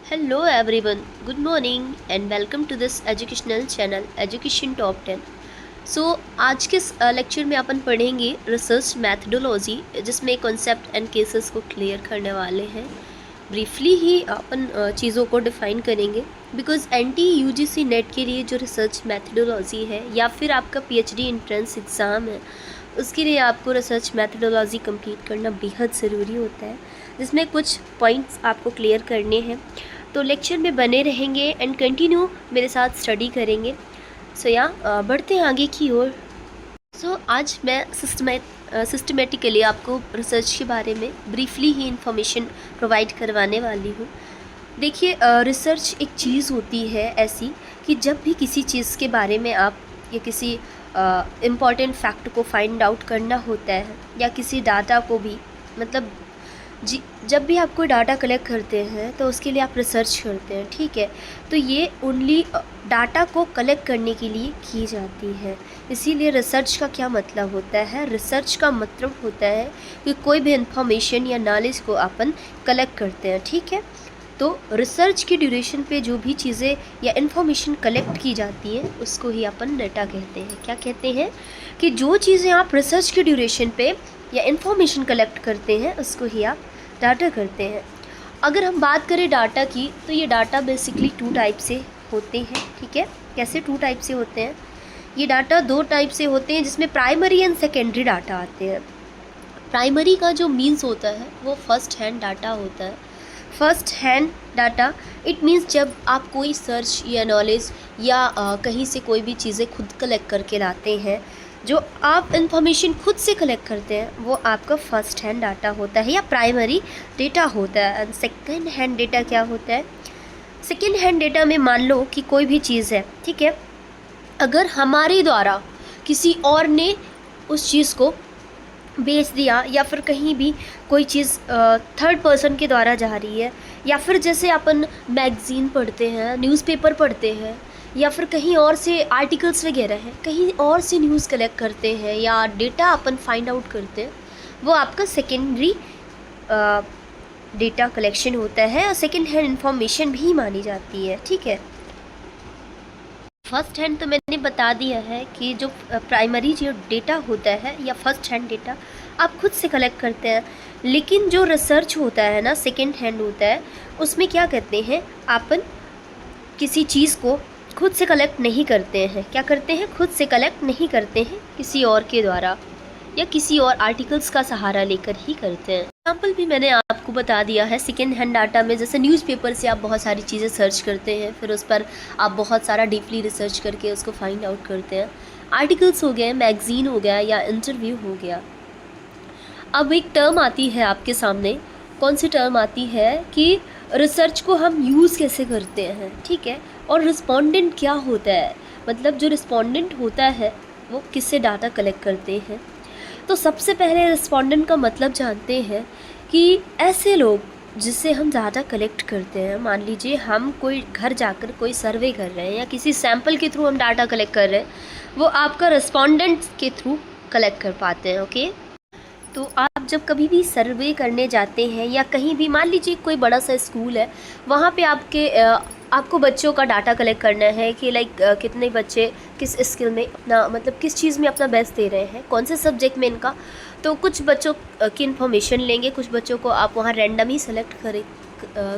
Hello everyone, good morning and welcome to this educational channel Education Top 10। आज के lecture में अपन पढ़ेंगे research methodology, जिसमें कॉन्सेप्ट एंड केसेस को क्लियर करने वाले हैं। ब्रीफली ही अपन चीज़ों को डिफ़ाइन करेंगे बिकॉज एनटी यूजीसी नेट के लिए जो रिसर्च मैथडोलॉजी है या फिर आपका पीएचडी एंट्रेंस एग्ज़ाम है, उसके लिए आपको रिसर्च मैथडोलॉजी कंप्लीट करना बेहद ज़रूरी होता है, जिसमें कुछ पॉइंट्स आपको क्लियर करने हैं। तो लेक्चर में बने रहेंगे एंड कंटिन्यू मेरे साथ स्टडी करेंगे। बढ़ते हैं आगे की ओर। आज मैं सिस्टमेटिकली आपको रिसर्च के बारे में ब्रीफली ही इंफॉर्मेशन प्रोवाइड करवाने वाली हूँ। देखिए, रिसर्च एक चीज़ होती है ऐसी कि जब भी किसी चीज़ के बारे में आप या किसी इम्पॉर्टेंट फैक्ट को फाइंड आउट करना होता है या किसी डाटा को भी जब भी आप कोई डाटा कलेक्ट करते हैं तो उसके लिए आप रिसर्च करते हैं, ठीक है। तो ये ओनली डाटा को कलेक्ट करने के लिए की जाती है। इसीलिए रिसर्च का क्या मतलब होता है? रिसर्च का मतलब होता है कि कोई भी इंफॉर्मेशन या नॉलेज को अपन कलेक्ट करते हैं, ठीक है। तो रिसर्च की ड्यूरेशन पे जो भी चीज़ें या इन्फॉर्मेशन कलेक्ट की जाती हैं उसको ही अपन डाटा कहते हैं। क्या कहते हैं? कि जो चीज़ें आप रिसर्च की ड्यूरेशन पे या इन्फॉर्मेशन कलेक्ट करते हैं उसको ही आप डाटा करते हैं। अगर हम बात करें डाटा की, तो ये डाटा बेसिकली 2 टाइप से होते हैं, ठीक है। कैसे 2 टाइप से होते हैं? ये डाटा 2 टाइप से होते हैं, जिसमें प्राइमरी एंड सेकेंडरी डाटा आते हैं। प्राइमरी का जो मीन्स होता है वो फर्स्ट हैंड डाटा होता है। First hand data it means जब आप कोई सर्च या नॉलेज या कहीं से कोई भी चीज़ें खुद कलेक्ट करके लाते हैं, जो आप इंफॉर्मेशन खुद से कलेक्ट करते हैं, वो आपका फर्स्ट हैंड डाटा होता है या प्राइमरी डेटा होता है। एंड सेकेंड हैंड डेटा क्या होता है? सेकेंड हैंड डेटा में मान लो कि कोई भी चीज़ है, ठीक है। अगर हमारे द्वारा किसी और ने उस चीज़ को बेच दिया या फिर कहीं भी कोई चीज़ थर्ड पर्सन के द्वारा जा रही है, या फिर जैसे अपन मैगज़ीन पढ़ते हैं, न्यूज़पेपर पढ़ते हैं, या फिर कहीं और से आर्टिकल्स वगैरह हैं, कहीं और से न्यूज़ कलेक्ट करते हैं या डेटा अपन फाइंड आउट करते हैं, वो आपका सेकेंडरी डेटा कलेक्शन होता है और सेकेंड हैंड इंफॉर्मेशन भी मानी जाती है, ठीक है। फर्स्ट हैंड तो मैंने बता दिया है कि जो प्राइमरी जो डेटा होता है या फर्स्ट हैंड डेटा आप खुद से कलेक्ट करते हैं, लेकिन जो रिसर्च होता है ना, सेकेंड हैंड होता है, उसमें क्या करते हैं अपन किसी चीज़ को खुद से कलेक्ट नहीं करते हैं। क्या करते हैं? खुद से कलेक्ट नहीं करते हैं, किसी और के द्वारा या किसी और आर्टिकल्स का सहारा लेकर ही करते हैं। एग्जाम्पल भी मैंने आपको बता दिया है। सेकेंड हैंड डाटा में जैसे न्यूज़पेपर से आप बहुत सारी चीज़ें सर्च करते हैं, फिर उस पर आप बहुत सारा डीपली रिसर्च करके उसको फाइंड आउट करते हैं। आर्टिकल्स हो गए, मैगज़ीन हो गया या इंटरव्यू हो गया। अब एक टर्म आती है आपके सामने, कौन सी टर्म आती है कि रिसर्च को हम यूज़ कैसे करते हैं, ठीक है। और रिस्पोंडेंट क्या होता है, मतलब जो रिस्पोंडेंट होता है वो किससे डाटा कलेक्ट करते हैं। तो सबसे पहले रिस्पोंडेंट का मतलब जानते हैं कि ऐसे लोग जिससे हम डाटा कलेक्ट करते हैं। मान लीजिए हम कोई घर जाकर कोई सर्वे कर रहे हैं या किसी सैंपल के थ्रू हम डाटा कलेक्ट कर रहे हैं, वो आपका रिस्पोंडेंट के थ्रू कलेक्ट कर पाते हैं, ओके। तो आप जब कभी भी सर्वे करने जाते हैं या कहीं भी, मान लीजिए कोई बड़ा सा स्कूल है, वहाँ पे आपको बच्चों का डाटा कलेक्ट करना है कि कितने बच्चे किस स्किल में अपना, मतलब किस चीज़ में अपना बेस्ट दे रहे हैं, कौन से सब्जेक्ट में इनका। तो कुछ बच्चों की इन्फॉर्मेशन लेंगे, कुछ बच्चों को आप वहाँ रैंडम ही सेलेक्ट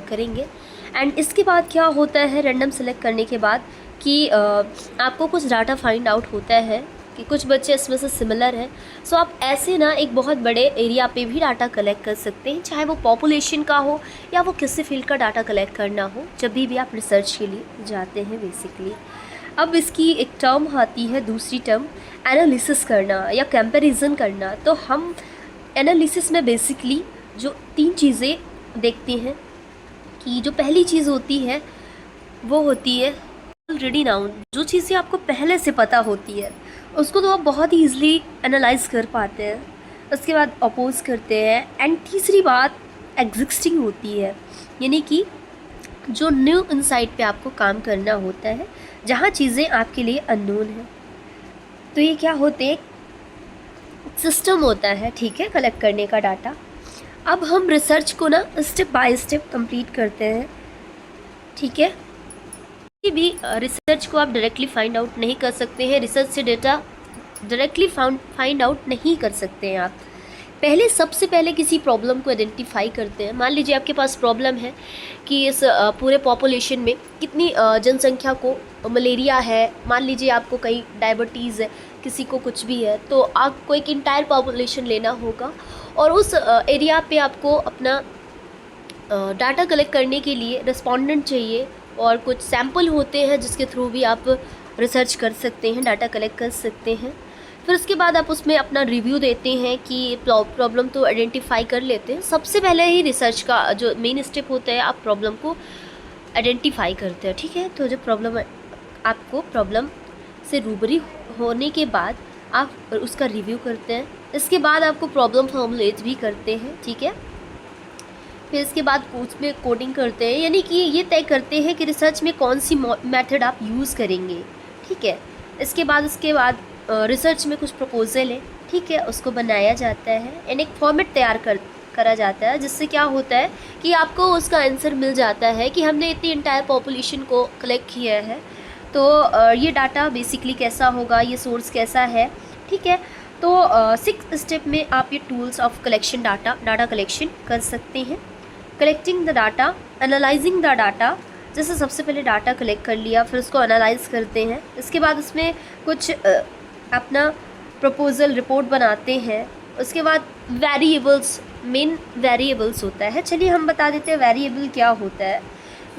करेंगे। एंड इसके बाद क्या होता है, रैंडम सेलेक्ट करने के बाद कि आपको कुछ डाटा फाइंड आउट होता है कि कुछ बच्चे इसमें से सिमिलर हैं। सो आप ऐसे ना एक बहुत बड़े एरिया पे भी डाटा कलेक्ट कर सकते हैं, चाहे वो पॉपुलेशन का हो या वो किसी फील्ड का डाटा कलेक्ट करना हो, जब भी आप रिसर्च के लिए जाते हैं बेसिकली। अब इसकी एक टर्म आती है, दूसरी टर्म, एनालिसिस करना या कंपैरिजन करना। तो हम एनालिसिस में बेसिकली जो 3 चीज़ें देखते हैं कि जो पहली चीज़ होती है वो होती है ऑलरेडी नाउन। जो चीज़ें आपको पहले से पता होती है उसको तो आप बहुत ही ईजिली एनालाइज कर पाते हैं। उसके बाद अपोज करते हैं। एंड तीसरी बात एग्जिस्टिंग होती है, यानी कि जो न्यू इंसाइट पे आपको काम करना होता है, जहाँ चीज़ें आपके लिए अननोन हैं। तो ये क्या होते हैं, सिस्टम होता है, ठीक है, कलेक्ट करने का डाटा। अब हम रिसर्च को ना स्टेप बाय स्टेप कंप्लीट करते हैं। ठीक है। किसी भी रिसर्च को आप डायरेक्टली फाइंड आउट नहीं कर सकते हैं, रिसर्च से डेटा डायरेक्टली फाइंड आउट नहीं कर सकते हैं आप। सबसे पहले किसी प्रॉब्लम को आइडेंटिफाई करते हैं। मान लीजिए आपके पास प्रॉब्लम है कि इस पूरे पॉपुलेशन में कितनी जनसंख्या को मलेरिया है, मान लीजिए आपको कहीं डायबिटीज़ है, किसी को कुछ भी है, तो आपको एक इंटायर पॉपुलेशन लेना होगा और उस एरिया पे आपको अपना डाटा कलेक्ट करने के लिए रिस्पोंडेंट चाहिए और कुछ सैंपल होते हैं जिसके थ्रू भी आप रिसर्च कर सकते हैं, डाटा कलेक्ट कर सकते हैं। फिर उसके बाद आप उसमें अपना रिव्यू देते हैं कि प्रॉब्लम तो आइडेंटिफाई कर लेते हैं। सबसे पहले ही रिसर्च का जो मेन स्टेप होता है, आप प्रॉब्लम को आइडेंटिफाई करते हैं, ठीक है। तो जो प्रॉब्लम से रूबरू होने के बाद आप उसका रिव्यू करते हैं। इसके बाद आपको प्रॉब्लम फॉर्मुलेट भी करते हैं, ठीक है। फिर इसके बाद उसमें कोडिंग करते हैं, यानी कि ये तय करते हैं कि रिसर्च में कौन सी मेथड आप यूज़ करेंगे, ठीक है। उसके बाद रिसर्च में कुछ प्रपोजल है, ठीक है, उसको बनाया जाता है एंड एक फॉर्मेट तैयार करा जाता है, जिससे क्या होता है कि आपको उसका आंसर मिल जाता है कि हमने इतनी इंटायर पॉपुलेशन को कलेक्ट किया है, तो ये डाटा बेसिकली कैसा होगा, ये सोर्स कैसा है, ठीक है। तो 6 स्टेप में आप ये tools of collection data collection कर सकते हैं। Collecting the data, analysing the data, जैसे सबसे पहले डाटा कलेक्ट कर लिया, फिर उसको एनालाइज करते हैं। इसके बाद उसमें कुछ अपना प्रपोजल रिपोर्ट बनाते हैं। उसके बाद वेरिएबल्स, मेन वेरिएबल्स होता है, चलिए हम बता देते हैं वेरिएबल क्या होता है।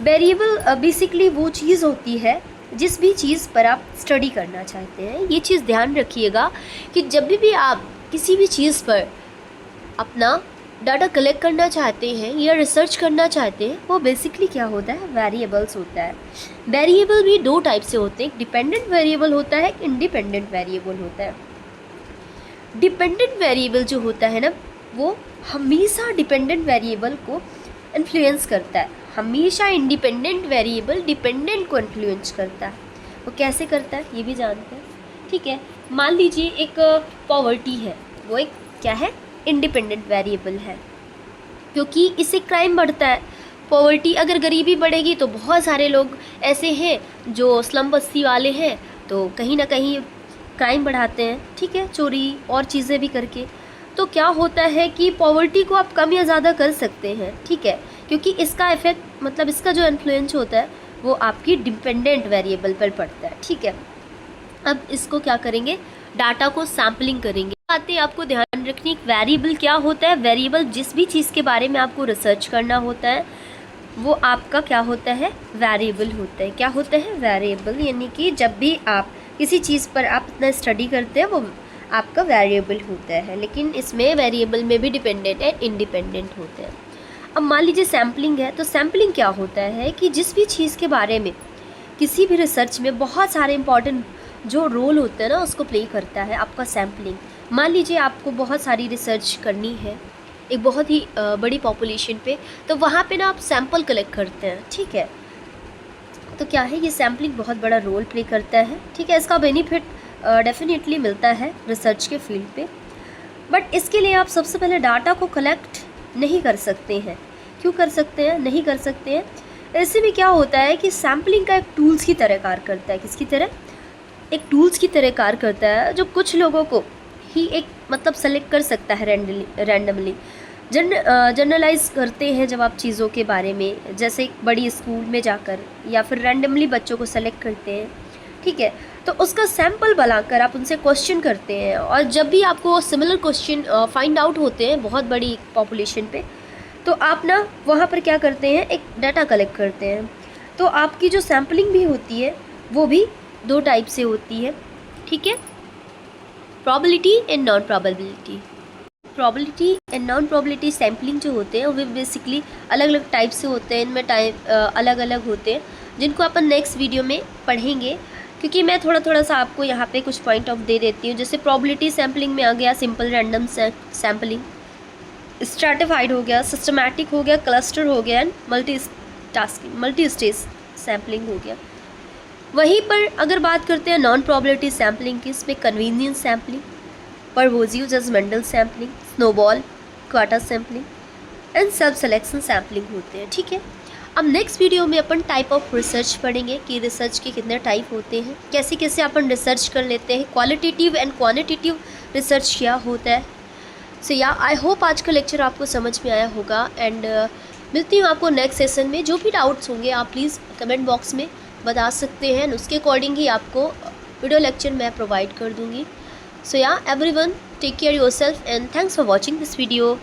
वेरिएबल बेसिकली वो चीज़ होती है जिस भी चीज़ पर आप स्टडी करना चाहते हैं। ये चीज़ ध्यान रखिएगा कि जब भी आप किसी भी चीज़ पर अपना डाटा कलेक्ट करना चाहते हैं या रिसर्च करना चाहते हैं, वो बेसिकली क्या होता है, वेरिएबल्स होता है। वेरिएबल भी 2 टाइप से होते हैं, एक डिपेंडेंट वेरिएबल होता है, एक इंडिपेंडेंट वेरिएबल होता है। डिपेंडेंट वेरिएबल जो होता है ना, वो हमेशा डिपेंडेंट वेरिएबल को इन्फ्लुएंस करता है, हमेशा इंडिपेंडेंट वेरिएबल डिपेंडेंट को इन्फ्लुएंस करता है। वो कैसे करता है ये भी जानते हैं, ठीक है। मान लीजिए एक पॉवर्टी है, वो एक क्या है, इंडिपेंडेंट वेरिएबल है, क्योंकि इससे क्राइम बढ़ता है। पॉवर्टी, अगर गरीबी बढ़ेगी तो बहुत सारे लोग ऐसे हैं जो स्लम बस्ती वाले हैं, तो कहीं ना कहीं क्राइम बढ़ाते हैं, ठीक है, चोरी और चीज़ें भी करके। तो क्या होता है कि पॉवर्टी को आप कम या ज़्यादा कर सकते हैं, ठीक है, क्योंकि इसका इफेक्ट, मतलब इसका जो इन्फ्लुएंस होता है वो आपकी डिपेंडेंट वेरिएबल पर पड़ता है, ठीक है। अब इसको क्या करेंगे, डाटा को सैम्पलिंग करेंगे। बातें आपको ध्यान रखनी, वेरिएबल क्या होता है, वेरिएबल जिस भी चीज़ के बारे में आपको रिसर्च करना होता है वो आपका क्या होता है, वेरिएबल होता है। क्या होता है, वेरिएबल, यानी कि जब भी आप किसी चीज़ पर आप इतना स्टडी करते हैं वो आपका वेरिएबल होता है। लेकिन इसमें वेरिएबल में भी डिपेंडेंट एंड इंडिपेंडेंट होते हैं। अब मान लीजिए सैम्पलिंग है, तो सैम्पलिंग क्या होता है कि जिस भी चीज़ के बारे में किसी भी रिसर्च में बहुत सारे इंपॉर्टेंट जो रोल होते हैं ना, उसको प्ले करता है आपका सैम्पलिंग। मान लीजिए आपको बहुत सारी रिसर्च करनी है एक बहुत ही बड़ी पॉपुलेशन पे, तो वहाँ पे ना आप सैंपल कलेक्ट करते हैं, ठीक है। तो क्या है, ये सैम्पलिंग बहुत बड़ा रोल प्ले करता है, ठीक है। इसका बेनिफिट डेफिनेटली मिलता है रिसर्च के फील्ड पे, बट इसके लिए आप सबसे पहले डाटा को कलेक्ट नहीं कर सकते हैं। क्यों कर सकते हैं, नहीं कर सकते हैं, ऐसे में क्या होता है कि सैम्पलिंग का एक टूल्स की तरह कार्य करता है। किसकी तरह, एक टूल्स की तरह कार्य करता है, जो कुछ लोगों को ही एक मतलब सेलेक्ट कर सकता है रैंडमली। जनरलाइज करते हैं जब आप चीज़ों के बारे में, जैसे एक बड़ी स्कूल में जाकर या फिर रैंडमली बच्चों को सेलेक्ट करते हैं, ठीक है। तो उसका सैंपल बनाकर आप उनसे क्वेश्चन करते हैं, और जब भी आपको सिमिलर क्वेश्चन फाइंड आउट होते हैं बहुत बड़ी पॉपुलेशन पे, तो आप ना वहाँ पर क्या करते हैं, एक डाटा कलेक्ट करते हैं। तो आपकी जो सैम्पलिंग भी होती है वो भी 2 टाइप से होती है, ठीक है, probability and non probability. Probability and non probability sampling जो होते हैं वो बेसिकली अलग अलग टाइप से होते हैं, इनमें टाइप अलग अलग होते हैं, जिनको अपन नेक्स्ट वीडियो में पढ़ेंगे। क्योंकि मैं थोड़ा सा आपको यहाँ पे कुछ पॉइंट ऑफ दे देती हूँ। जैसे प्रोबेबिलिटी सैम्पलिंग में आ गया सिंपल रैंडम सैम्पलिंग, स्ट्रैटिफाइड हो गया, सिस्टमैटिक हो गया, क्लस्टर हो गया, एंड मल्टी स्टेज सैम्पलिंग हो गया। वहीं पर अगर बात करते हैं नॉन प्रोबेबिलिटी सैम्पलिंग की, इसमें convenience sampling, purposive judgmental sampling, snowball quota sampling and सब सिलेक्शन सैम्पलिंग होते हैं, ठीक है। अब नेक्स्ट वीडियो में अपन टाइप ऑफ रिसर्च पढ़ेंगे कि रिसर्च के कितने टाइप होते हैं, कैसे कैसे अपन रिसर्च कर लेते हैं, क्वालिटेटिव एंड क्वांटिटेटिव रिसर्च क्या होता है। सो या आई होप आज का लेक्चर आपको समझ में आया होगा एंड मिलती हूँ आपको नेक्स्ट सेशन में। जो भी डाउट्स होंगे आप प्लीज़ कमेंट बॉक्स में बता सकते हैं, उसके अकॉर्डिंग ही आपको वीडियो लेक्चर मैं प्रोवाइड कर दूँगी। So yeah everyone, take care yourself and thanks for watching this video.